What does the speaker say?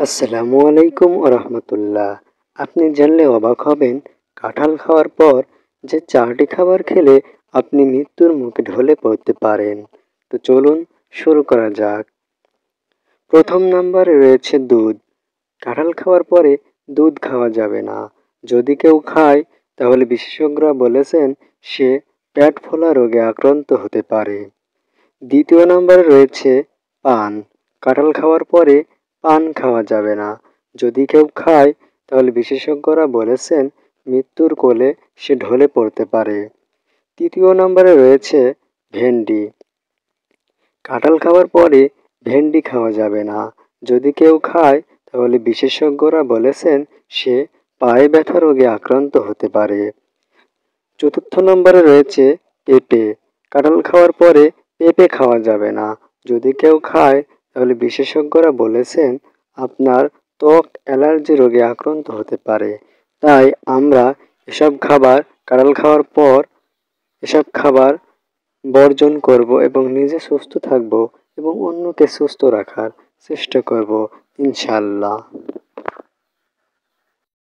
আসসালামু আলাইকুম রাহমাতুল্লাহ। আপনি জানলে অবাক হবেন, কাঁঠাল খাওয়ার পর যে 4টি খাবার খেলে আপনি মৃত্যুর মুখে ঢলে পড়তে পারেন। তো চলুন শুরু করা যাক। প্রথম নম্বরে রয়েছে দুধ। কাঁঠাল খাওয়ার পরে দুধ খাওয়া যাবে না। যদি কেউ খায় তাহলে বিশেষজ্ঞরা বলেছেন সে পেট ফোলা রোগে আক্রান্ত হতে পারে। দ্বিতীয় নম্বরে রয়েছে পান। কাঁঠাল খাওয়ার পরে পান খাওয়া যাবে না। যদি কেউ খায় তাহলে বিশেষজ্ঞরা বলেছেন মৃত্যুর কোলে সে ঢলে পড়তে পারে। তৃতীয় নম্বরে রয়েছে ভেন্ডি। কাঁঠাল খাওয়ার পরে ভেন্ডি খাওয়া যাবে না। যদি কেউ খায় তাহলে বিশেষজ্ঞরা বলেছেন সে পায়ে ব্যথা রোগে আক্রান্ত হতে পারে। চতুর্থ নম্বরে রয়েছে পেঁপে। কাঁঠাল খাওয়ার পরে পেঁপে খাওয়া যাবে না। যদি কেউ খায় তাহলে বিশেষজ্ঞরা বলেছেন আপনার ত্বক অ্যালার্জি রোগে আক্রান্ত হতে পারে। তাই আমরা কাঁঠাল খাওয়ার পর এসব খাবার বর্জন করব এবং নিজে সুস্থ থাকব এবং অন্যকে সুস্থ রাখার চেষ্টা করব ইনশাআল্লাহ।